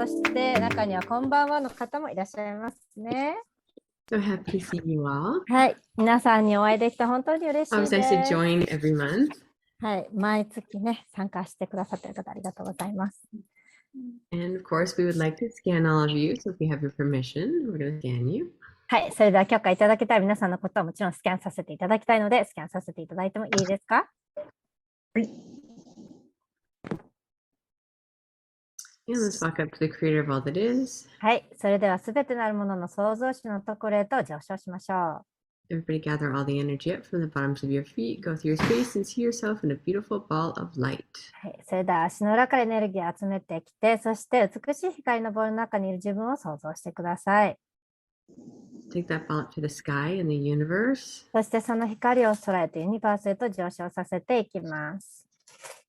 して中にはこんばんはの方もいらっしゃいますね。So happy to see you all. はい、皆さんにお会いできて本当に嬉しい I で was す。 nice to join every month. はい、毎月ね、参加してくださっている方ありがとうございます。And of course, we would like to scan all of you. So if you have your permission, we're going to scan you. はい、それでは許可いただけたら皆さんのことはもちろんスキャンさせていただきたいので、スキャンさせていただいてもいいですか？はい。And let's walk up to the creator of all that is. はい、それではすべてなるものの創造主のところへと上昇しましょう。Everybody gather all the energy up from the bottoms of your feet. Go through your space and see yourself in a beautiful ball of light. はい、それでは足の裏からエネルギーを集めてきて、そして美しい光のボールの中にいる自分を想像してください。Take that ball up to the sky and the universe. そしてその光を空へとユニバースへと上昇させていきます。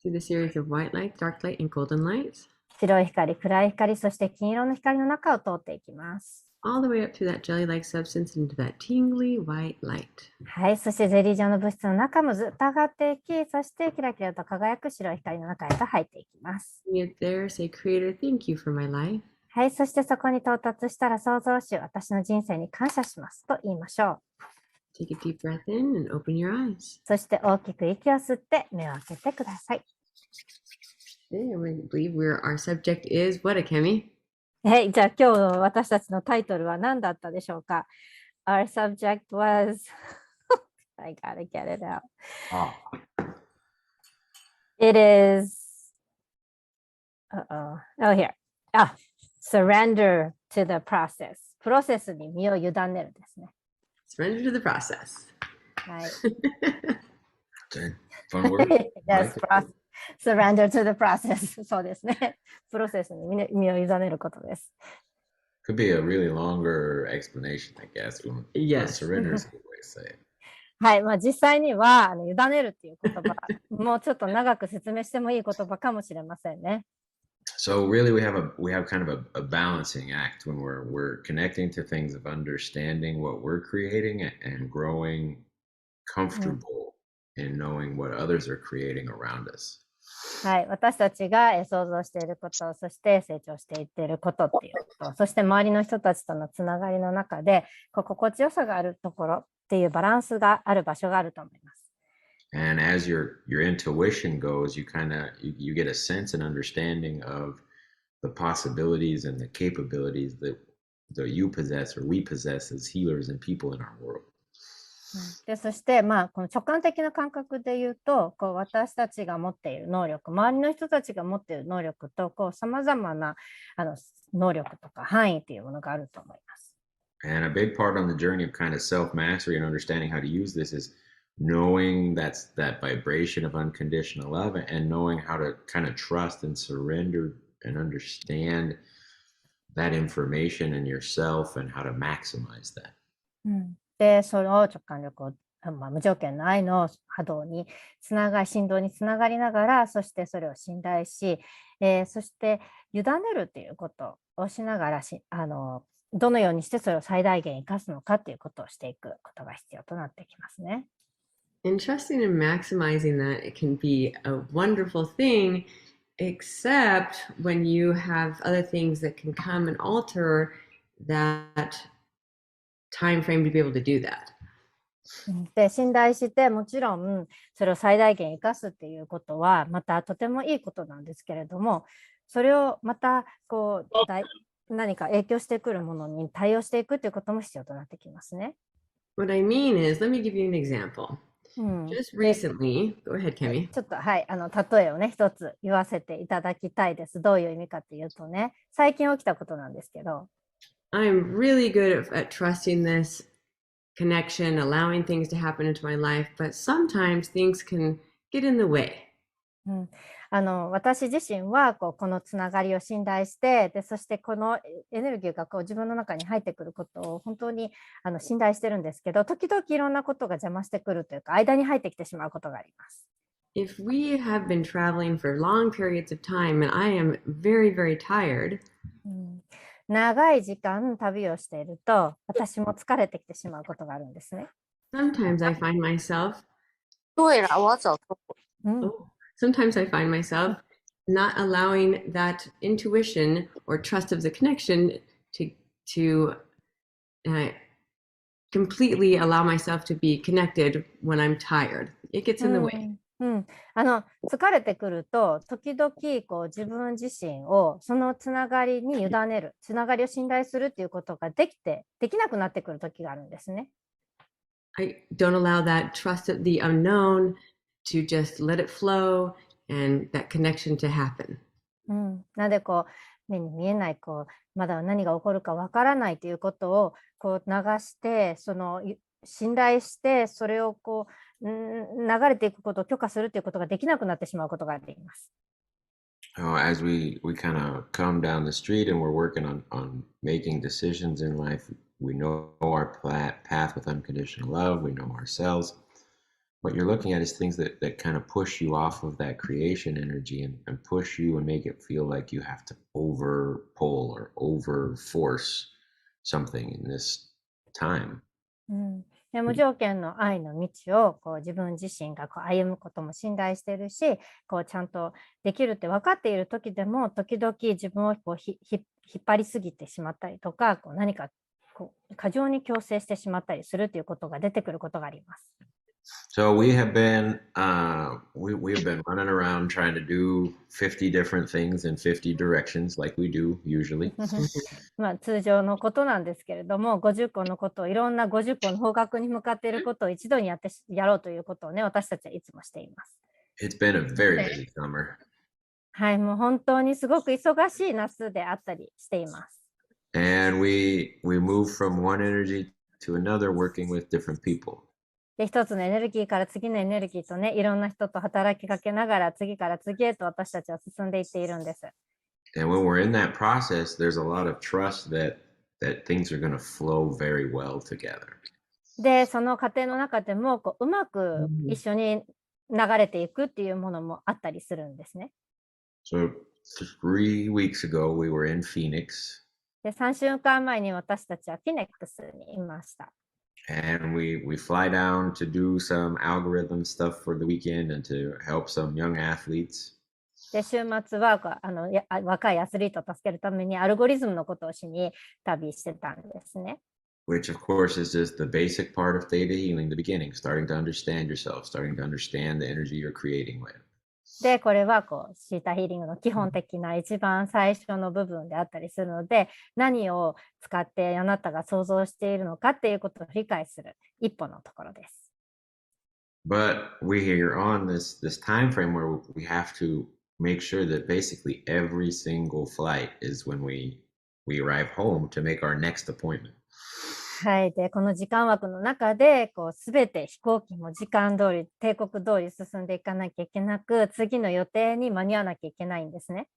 Through the series of white light, dark light, and golden lights. 白い光、暗い光、そして金色の光の中を通っていきます。All the way up through that jelly-like substance into that tingly white light. はい、そしてゼリー状の物質の中もずっと上がっていき、そしてキラキラと輝く白い光の中へと入っていきます。When you're there, say, Creator, thank you for my life. はい、そしてそこに到達したら創造主、私の人生に感謝しますと言いましょう。Take a deep breath in and open your eyes. そして大きく息を吸って目を開けてください。Okay, we believe our subject is what, Akemi? はい、じゃあ今日の私たちのタイトルは何だったでしょうか？ Our subject was I gotta get it out. It is oh here. Surrender to the process. プロセスに身を委ねるですね。Surrender to the process. はい。Fun word. Yes, surrender to the process. そうですね。プロセスに身を委ねることです。Could be a really longer explanation, I guess. Yes. Surrender is a good way to say it. はい、実際には委ねるっていう言葉、もうちょっと長く説明してもいい言葉かもしれませんね。So really, we have kind of a balancing act when we're connecting to things of understanding what we're creating and growing comfortable in knowing what others are creating around us. はい、私たちが想像していること、そして成長していっていることっていうこと、そして周りの人たちとのつながりの中で心地よさがあるところっていうバランスがある場所があると思います。And as your intuition goes, you get a sense and understanding of the possibilities and the capabilities that you possess or we possess as healers and people in our world. でそしてこの直感的な感覚で言うと私たちが持っている能力、周りの人たちが持っている能力とさまざまな能力とか範囲というものがあると思います。And a big part on the journey of kind of self-mastery and understanding how to use this is knowing that vibration of unconditional love and knowing how to kind of trust and surrender and understand that information in yourself and how to maximize that. で、その直感力を、無条件の愛の波動に振動につながりながら、そしてそれを信頼し、そして委ねるっていうことをしながらどのようにしてそれを最大限生かすのかっていうことをしていくことが必要となってきますね。And trusting and maximizing that, it can be a wonderful thing, except when you have other things that can come and alter that time frame to be able to do that. で、信頼してもちろんそれを最大限生かすっていうことはまたとてもいいことなんですけれども、それをまた何か影響してくるものに対応していくっていうことも必要となってきますね。What I mean is, let me give you an example. Just recently, go ahead, Kemi. ちょっとはい、例えをね、一つ言わせていただきたいです。どういう意味かっていうとね、最近起きたことなんですけど。I'm really good at trusting this connection, allowing things to happen into my life, but sometimes things can get in the way. 私自身はこのつながりを信頼して、でそしてこのエネルギーが自分の中に入ってくることを本当に信頼してるんですけど、時々いろんなことが邪魔してくるというか、間に入ってきてしまうことがあります。If we have been traveling for long periods of time and I am very, very tired, 長い時間旅をしていると私も疲れてきてしまうことがあるんですね。sometimes I find myself not allowing that intuition or trust of the connection to completely allow myself to be connected when I'm tired. It gets in the way. 疲れてくると時々こう自分自身をそのつながりに委ねる、つながりを信頼するっていうことができなくなってくる時があるんですね。I don't allow that trust of the unknown to just let it flow and that connection to happen. なのでこう目に見えないまだ何が起こるかわからないということをこう流して信頼してそれを流れていくことを許可するということができなくなってしまうことがあります。As we kind of come down the street and we're working on making decisions in life, we know our path with unconditional love, we know ourselves. What you're looking at is things that kind of push you off of that creation energy and push you and make it feel like you have to over pull or over force something in this time. で無条件の愛の道を自分自身が歩むことも信頼しているしちゃんとできるって分かっている時でも時々自分を引っ張りすぎてしまったりとか何か過剰に強制してしまったりするということが出てくることがあります。So we have been we've been running around trying to do 50 different things in 50 directions like we do usually. 通常のことなんですけれども50個のことをいろんな50個の方角に向かっていることを一度にやろうということをね私たちはいつもしています。It's been a very busy summer. はい、もう本当にすごく忙しい夏であったりしています。And we move from one energy to another working with different people. で一つのエネルギーから次のエネルギーとねいろんな人と働きかけながら次から次へと私たちは進んでいっているんです。And when we're in that process, there's a lot of trust that things are going to flow very well together. でその過程の中でもうまく一緒に流れていくっていうものもあったりするんですね。So 3 weeks ago, we were in Phoenix. で3週間前に私たちはフィネックスにいました。And we fly down to do some algorithm stuff for the weekend and to help some young athletes. で週末は若いアスリートを助けるためにアルゴリズムのことをしに旅してたんですね。Which of course is just the basic part of theta healing, the beginning, starting to understand yourself, starting to understand the energy you're creating with. でこれはシータヒーリングの基本的な一番最初の部分であったりするので何を使ってあなたが想像しているのかっていうことを理解する一歩のところです。But we're on this time frame where we have to make sure that basically every single flight is when we arrive home to make our next appointment. はい、でこの時間枠の中で全て飛行機も時間通り定刻通り進んでいかなきゃいけなく次の予定に間に合わなきゃいけないんですね。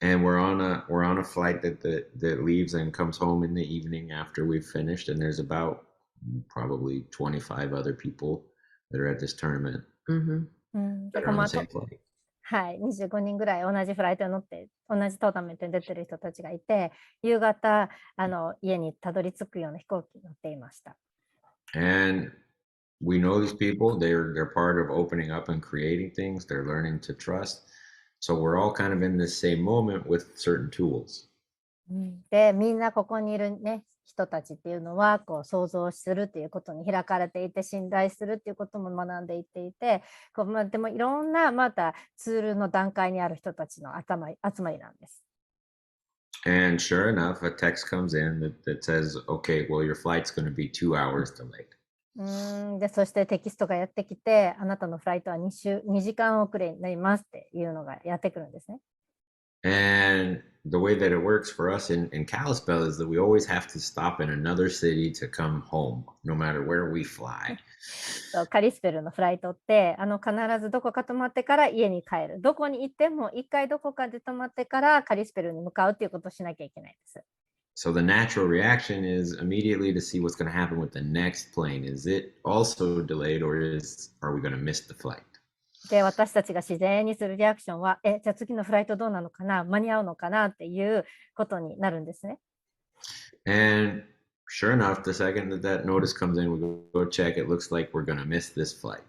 And we're on a flight that leaves and comes home in the evening after we've finished, and there's about probably 25 other people that are at this tournament that are on the same flight. はい、25人ぐらい同じフライトに乗って同じトーナメントに出てる人たちがいて夕方家にたどり着くような飛行機に乗っていました。And we know these people, they're part of opening up and creating things, they're learning to trust. So we're all kind of in this same moment with certain tools. でみんなここにいるね人たちっていうのは想像するっていうことに開かれていて信頼するっていうことも学んでいっていてでもいろんなまたツールの段階にある人たちの集まりなんです。And sure enough, a text comes in that says, okay, well, your flight's going to be 2 hours delayed. でそしてテキストがやってきてあなたのフライトは2時間遅れになりますっていうのがやってくるんですね。And the way that it works for us in Kalispell is that we always have to stop in another city to come home, no matter where we fly. カリスペルのフライトって必ずどこか泊まってから家に帰る。どこに行っても一回どこかで泊まってからカリスペルに向かうっていうことをしなきゃいけないです。So the natural reaction is immediately to see what's going to happen with the next plane. Is it also delayed or are we going to miss the flight? で私たちが自然にするリアクションはじゃあ次のフライトどうなのかな間に合うのかなっていうことになるんですね。And sure enough, the second that notice comes in, we go check. It looks like we're going to miss this flight.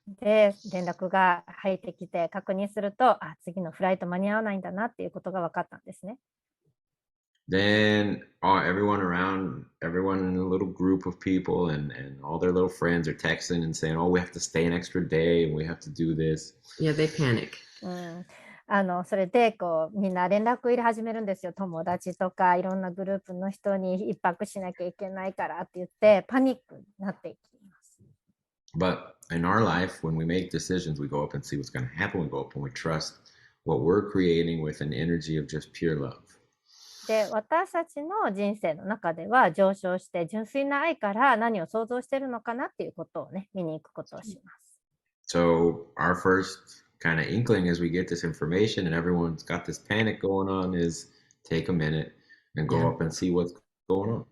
で、連絡が入ってきて確認すると、あ、次のフライト間に合わないんだなっていうことが分かったんですね。Then everyone around, everyone in a little group of people and all their little friends are texting and saying, oh, we have to stay an extra day and we have to do this. Yeah, they panic. それでみんな連絡入れ始めるんですよ。友達とかいろんなグループの人に一泊しなきゃいけないからって言ってパニックになっていきます。But in our life, when we make decisions, we go up and see what's going to happen. We go up and we trust what we're creating with an energy of just pure love. で、私たちの人生の中では上昇して純粋な愛から何を想像しているのかなっていうことをね、見に行くことをします。So our first kind of inkling as we get this information and everyone's got this panic going on is take a minute and go up and see what's going on.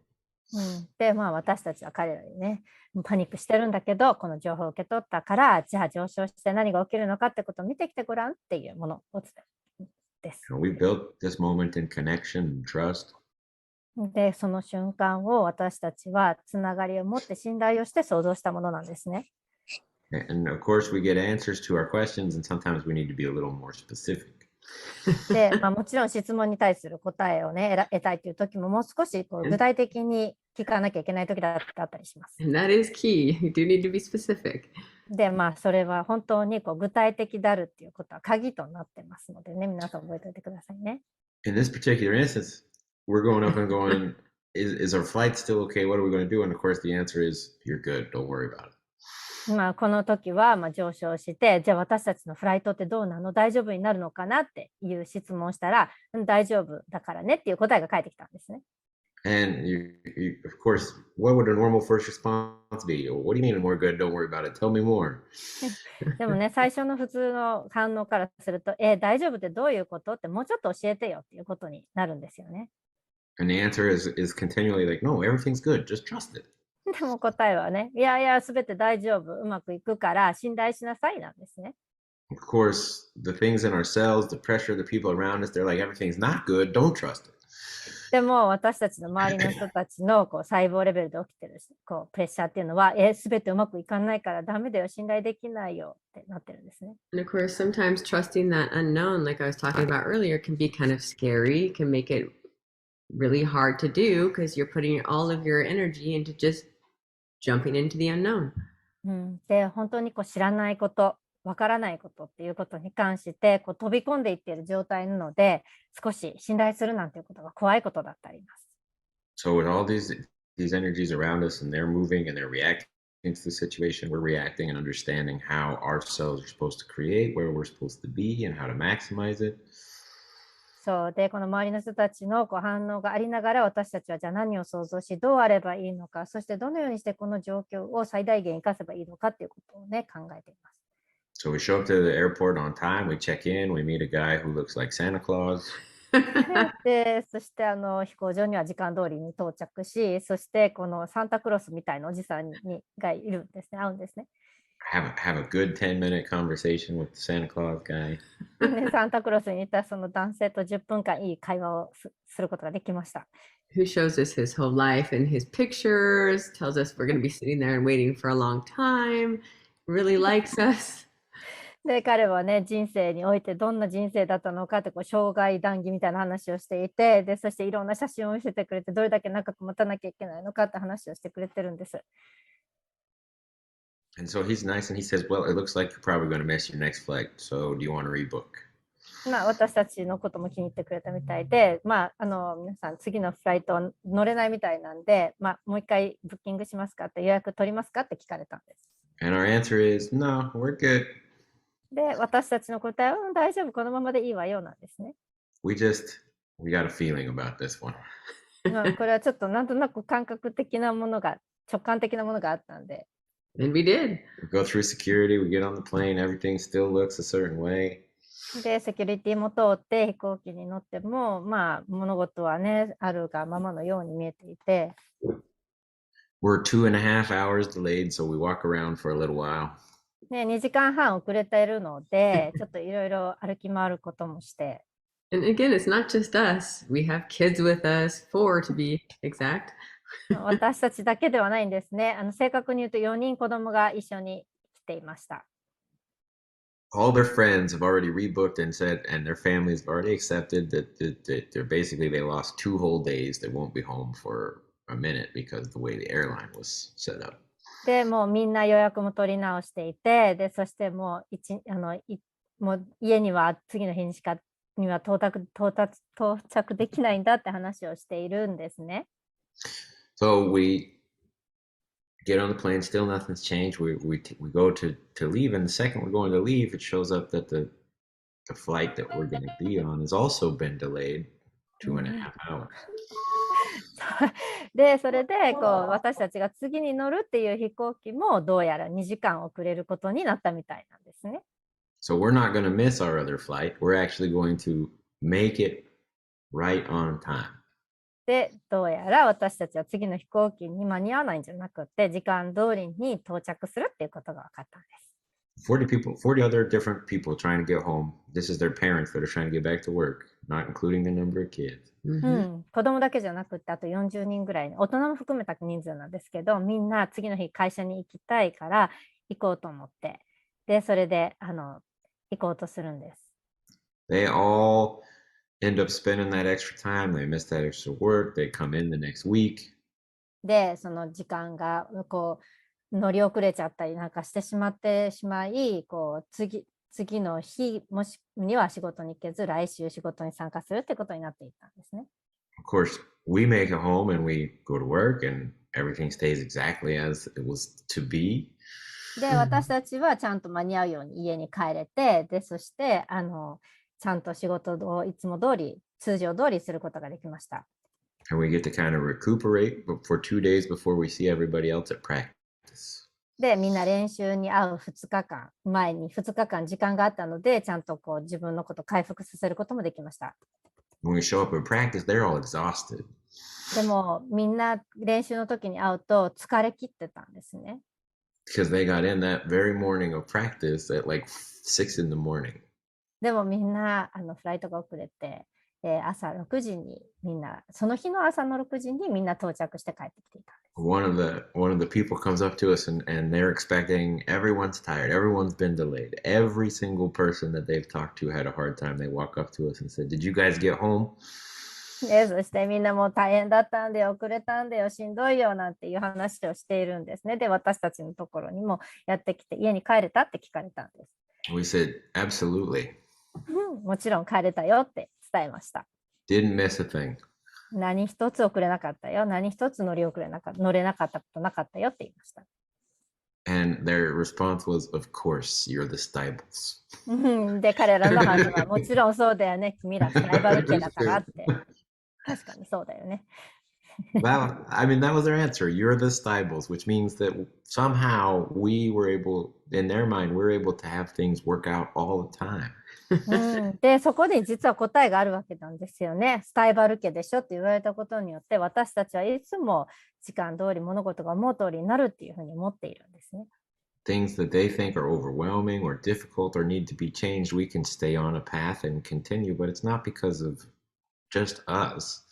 で、私たちは彼らにね、パニックしてるんだけど、この情報を受け取ったから、じゃあ上昇して何が起きるのかってことを見てきてごらんっていうものを伝えです。We built this moment in connection and trust. で、その瞬間を私たちはつながりを持って信頼をして想像したものなんですね。And of course, we get answers to our questions, and sometimes we need to be a little more specific. で、もちろん質問に対する答えをね、得たいという時ももう少し具体的に聞かなきゃいけない時だったりします。And that is key. You do need to be specific. で、それは本当に具体的であるっていうことは鍵となってますのでね、皆さん覚えておいてくださいね。In this particular instance, we're going up and going, is our flight still okay? What are we going to do? And of course, the answer is, you're good. Don't worry about it. この時は上昇して、じゃあ私たちのフライトってどうなの？大丈夫になるのかなっていう質問をしたら、大丈夫だからねっていう答えが返ってきたんですね。And of course, what would a normal first response be? What do you mean we're good? Don't worry about it. Tell me more. でもね、最初の普通の反応からすると、大丈夫ってどういうことってもうちょっと教えてよっていうことになるんですよね。And the answer is continually like, no, everything's good. Just trust it. でも答えはね、いやいや、すべて大丈夫、うまくいくから信頼しなさいなんですね。Of course, the things in ourselves, the pressure, the people around us, they're like, everything's not good. Don't trust it. でも私たちの周りの人たちの細胞レベルで起きてるプレッシャーっていうのは、すべてうまくいかないからダメだよ、信頼できないよってなってるんですね。And of course, sometimes trusting that unknown, like I was talking about earlier, can be kind of scary, can make it really hard to do because you're putting all of your energy into just jumping into the unknown. で、本当に知らないこと、わからないことっていうことに関して飛び込んでいっている状態なので、少し信頼するなんていうことが怖いことだったります。So with all these energies around us and they're moving and they're reacting to the situation, we're reacting and understanding how ourselves are supposed to create, where we're supposed to be, and how to maximize it. そうで、この周りの人たちの反応がありながら、私たちはじゃあ何を想像し、どうあればいいのか、そしてどのようにしてこの状況を最大限生かせばいいのかっていうことをね、考えています。So we show up to the airport on time, we check in, we meet a guy who looks like Santa Claus. で、そして飛行場には時間通りに到着し、そしてこのサンタクロースみたいなおじさんがいるんですね、会うんですね。Have a good 10-minute conversation with the Santa Claus guy. で、サンタクロースにいたその男性と10分間いい会話をすることができました。Who shows us his whole life and his pictures, tells us we're going to be sitting there and waiting for a long time, really likes us. で、彼はね、人生においてどんな人生だったのかって生涯談義みたいな話をしていて、で、そしていろんな写真を見せてくれて、どれだけ長く持たなきゃいけないのかって話をしてくれてるんです。And so he's nice and he says, well, it looks like you're probably going to miss your next flight. So do you want to rebook? 私たちのことも気に入ってくれたみたいで、皆さん次のフライト乗れないみたいなんで、もう一回ブッキングしますかって、予約取りますかって聞かれたんです。And our answer is, no, we're good. で、私たちの答えは、大丈夫、このままでいいわよなんですね。We got a feeling about this one. これはちょっとなんとなく感覚的なものが、直感的なものがあったんで。And we did. We go through security, we get on the plane, everything still looks a certain way. で、セキュリティも通って飛行機に乗っても、物事はね、あるがままのように見えていて。We're 2.5 hours delayed, so we walk around for a little while. ね、2時間半遅れているので、ちょっといろいろ歩き回ることもして。And again, it's not just us. We have kids with us, 4 to be exact. 私たちだけではないんですね。正確に言うと4人子供が一緒に来ていました。all their friends have already rebooked and said, and their families have already accepted that they're basically they lost 2 whole days. They won't be home for a minute because the way the airline was set up. で、もうみんな予約も取り直していて、で、そしてもうもう家には次の日には到着できないんだって話をしているんですね。So we get on the plane, still nothing's changed. We go to leave, and the second we're going to leave, it shows up that the flight that we're going to be on has also been delayed 2.5 hours. で、それで私たちが次に乗るっていう飛行機もどうやら2時間遅れることになったみたいなんですね。So we're not going to miss our other flight. We're actually going to make it right on time. で、どうやら私たちは次の飛行機に間に合わないんじゃなくて、時間通りに到着するっていうことが分かったんです。40 other different people trying to get home. This is their parents that are trying to get back to work, not including the number of kids. 子供だけじゃなくて、あと40人ぐらい、大人も含めた人数なんですけど、みんな次の日会社に行きたいから行こうと思って、で、それで行こうとするんです。They all end up spending that extra time. They miss that extra work. They come in the next week. で、その時間が乗り遅れちゃったりなんかしてしまい、次の日には仕事に行けず、来週仕事に参加するってことになっていったんですね。Of course, we make it home and we go to work and everything stays exactly as it was to be. で、私たちはちゃんと間に合うように家に帰れて、で、そしてちゃんと仕事をいつも通り、通常通りすることができました。And we get to kind of recuperate for 2 days before we see everybody else at practice. で、みんな練習に会う2日間前に2日間時間があったので、ちゃんと自分のことを回復させることもできました。When we show up at practice, they're all exhausted. でもみんな練習の時に会うと疲れ切ってたんですね。Because they got in that very morning of practice at like 6 in the morning. でもみんなフライトが遅れて、朝6時にみんな、その日の朝の6時にみんな到着して帰ってきていたんです。One of the people comes up to us and they're expecting everyone's tired. Everyone's been delayed. Every single person that they've talked to had a hard time. They walk up to us and said, "Did you guys get home?" そしてみんなもう大変だったんで遅れたんだよ、しんどいよなんていう話をしているんですね。で、私たちのところにもやってきて、家に帰れたって聞かれたんです。We said, "Absolutely." もちろん帰れたよって伝えました。Didn't miss a thing. 何一つ遅れなかったよ。何一つ乗れなかったことなかったよって言いました。And their response was, "Of course, you're the Stiebels." で、彼らの反応はもちろんそうだよね。君らスタイバル家だからって。確かにそうだよね。That was their answer. You're the Stiebels, which means that somehow we were able, in their mind, we're able to have things work out all the time. で、そこで実は答えがあるわけなんですよね。スタイバル家でしょって言われたことによって、私たちはいつも時間通り物事が思う通りになるっていうふうに思っているんですね。Things that they think are overwhelming or difficult or need to be changed, we can stay on a path and continue, but it's not because of just us.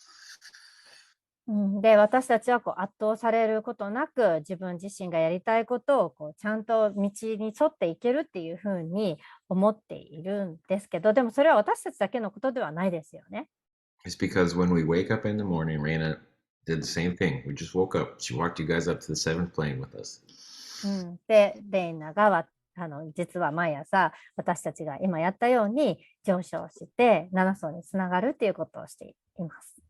で、私たちは圧倒されることなく、自分自身がやりたいことをちゃんと道に沿っていけるっていうふうに思っているんですけど、でもそれは私たちだけのことではないですよね。It's because when we wake up in the morning, Raina did the same thing. We just woke up. She walked you guys up to the 7th plane with us. で、レイナが実は毎朝私たちが今やったように上昇して7層につながるっていうことをしています。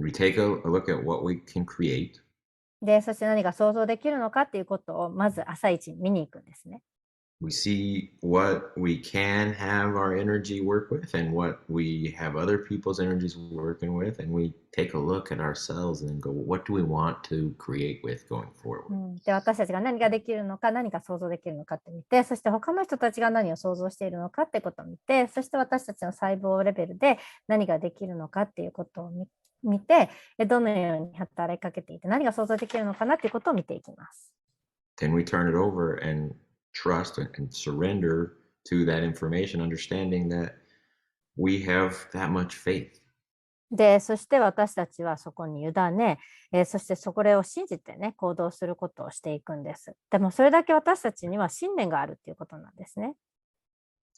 We take a look at what we can create. で、そして何が想像できるのかっていうことをまず朝一に見に行くんですね。We see what we can have our energy work with and what we have other people's energies working with, and we take a look at ourselves and go, what do we want to create with going forward? で、私たちが何ができるのか、何が想像できるのかって見て、そして他の人たちが何を想像しているのかってことを見て、そして私たちの細胞レベルで何ができるのかっていうことを見て、どのように働きかけていて何が想像できるのかなっていうことを見ていきます。Then we turn it over and trust and surrender to that information, understanding that we have that much faith. で、そして私たちはそこに委ね、そしてそれを信じてね、行動することをしていくんです。でもそれだけ私たちには信念があるっていうことなんですね。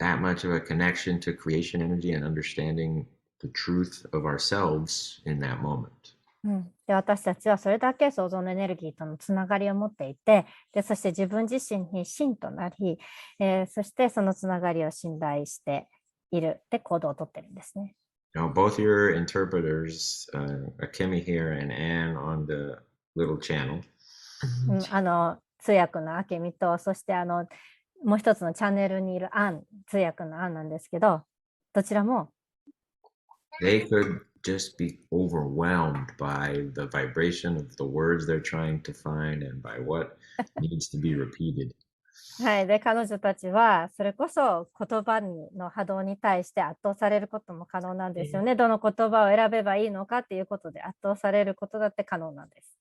That much of a connection to creation energy and understanding the truth of ourselves in that moment. で、私たちはそれだけ創造のエネルギーとのつながりを持っていて、で、そして自分自身に信となり、そしてそのつながりを信頼しているで行動をとってるんですね。Now, both your interpreters, Akemi here and Anne on the little channel, 通訳のあけみと、そしてもう一つのチャンネルにいる通訳のなんですけど、どちらも、they could just be overwhelmed by the vibration of the words they're trying to find and by what needs to be repeated. はい、で彼女たちはそれこそ言葉の波動に対して圧倒されることも可能なんですよね。どの言葉を選べばいいのかっていうことで圧倒されることだって可能なんです。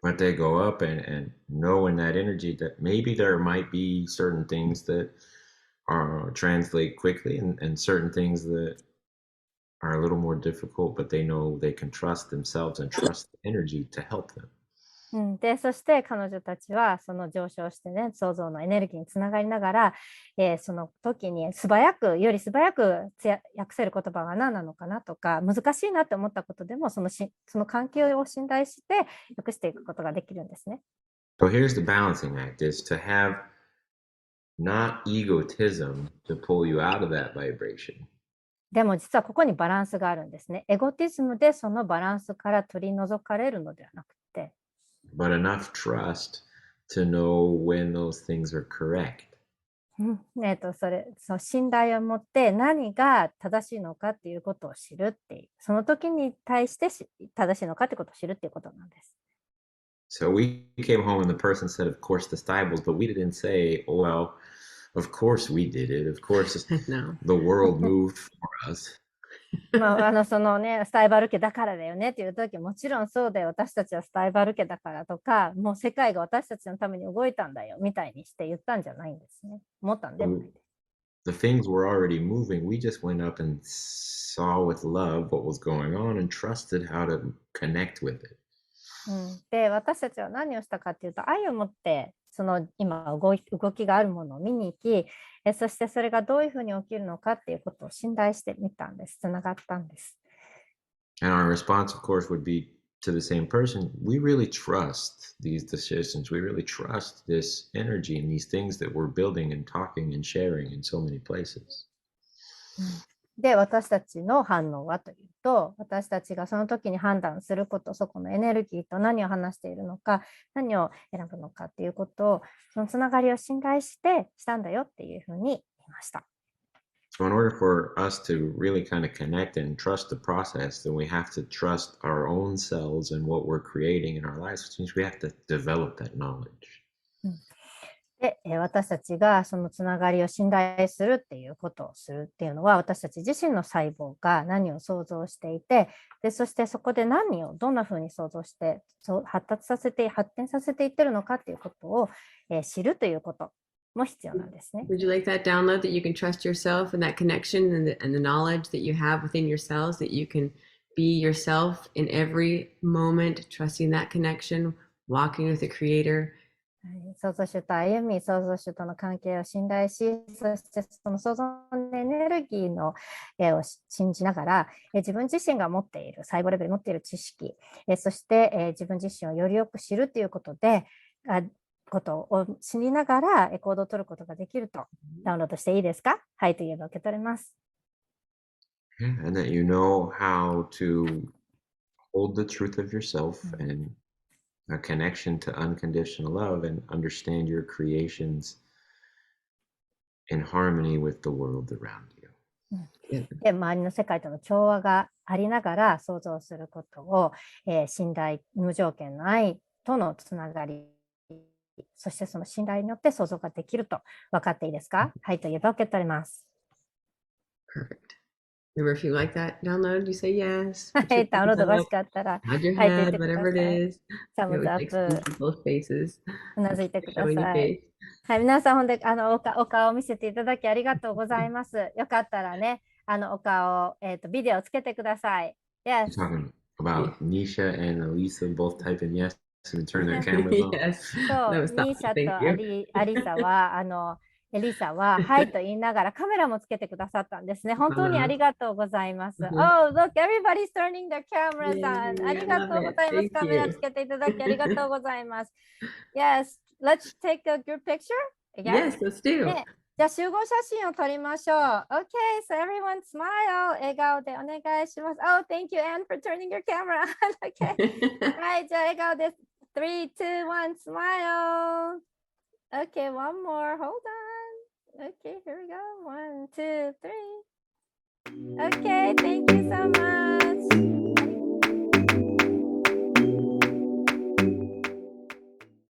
But they go up and know in that energy that maybe there might be certain things that translate quickly and certain things that are a little more difficult, but they know they can trust themselves and trust the energy to help them. で、そして彼女たちはその上昇してね、創造のエネルギーにつながりながら、その時により素早く訳せる言葉は何なのかなとか、難しいなって思ったことでも、その環境を信頼して訳していくことができるんですね。So here's the balancing act is to have not egotism to pull you out of that vibration. でも実はここにバランスがあるんですね。エゴティズムでそのバランスから取り除かれるのではなくて、but enough trust to know when those things are correct. その信頼を持って何が正しいのかっていうことを知るっていう、その時に対して正しいのかってことを知るっていうことなんです。So we came home and the person said, of course, the stables, but we didn't say, oh, well, of course we did it. Of course No. the world moved for us. そのね、スタイバル家だからだよねっていう時、もちろんそうだよ、私たちはスタイバル家だからとか、もう世界が私たちのために動いたんだよみたいにして言ったんじゃないんですね。思ったんでもないです。The things were already moving. We just went up and saw with love what was going on and trusted how to connect with it. で、私たちは何をしたかっていうと、愛を持ってその今動きがあるものを見に行き、そしてそれがどういうふうに起きるのかっていうことを信頼してみたんです。つながったんです。And our response, of course, would be to the same person. We really trust these decisions. We really trust this energy and these things that we're building and talking and sharing in so many places. で、私たちの反応はというと、私たちがその時に判断すること、そこのエネルギーと何を話しているのか、何を選ぶのかっていうことを、そのつながりを信頼してしたんだよっていうふうに言いました。So in order for us to really kind of connect and trust the process, then we have to trust our own selves and what we're creating in our lives, which means we have to develop that knowledge. で、私たちがそのつながりを信頼するっていうことをするっていうのは、私たち自身の細胞が何を想像していて、でそしてそこで何をどんなふうに想像して発展させていってるのかっていうことを、知るということも必要なんですね。Would you like that download that you can trust yourself and that connection and the knowledge that you have within yourselves, that you can be yourself in every moment, trusting that connection, walking with the Creator? 創造主と歩み、創造主との関係を信頼し、そしてその創造のエネルギーのを信じながら、自分自身が持っている、細胞レベルに持っている知識、そして自分自身をよりよく知るということで、ことを知りながら行動を取ることができると、ダウンロードしていいですか？はいと言えば受け取れます。Yeah, and that you know how to hold the truth of yourself and a connection to unconditional love and understand your creations in harmony with the world around you. で、周りの世界との調和がありながら想像することを、信頼、無条件の愛とのつながり、そしてその信頼によって想像ができると分かっていいですか？はいと言えば受け取れます。Perfect. Remember, if you like that download, you say yes. はい、ダウンロードが欲しかったら、 nod your はいと言っ head, てくだ whatever it さい。 is. サ It ムズ always アッ makes プ、 people's faces. うなずいてくだ Showing your さい。 face. はい、皆さんほんでお顔を見せていただきありがとうございます。よかったらね、お顔、ビデオをつけてください。Yes. Talking about Nisha and Elisa both typing yes and turn their cameras on. Yes, そ that う、 was ニー thoughtful. シャ Thank と you. アリサは、エリサは、はいと言いながらカメラもつけてくださったんですね。本当にありがとうございます。Oh, look, everybody's turning their cameras on. Yay, ありがとうございます。 I love it. カ Thank メラ you. つけていただきありがとうございます。Yes, let's take a group picture again. Yes, let's do. ね、じゃあ集合写真を撮りましょう。Okay, so everyone smile. 笑顔でお願いします。Oh, thank you, Anne, for turning your camera on. Okay. はい、じゃあ笑顔です。3, 2, 1, smile. Okay, one more. Hold on. Okay, here we go. 1, 2, 3. Okay, thank you so much.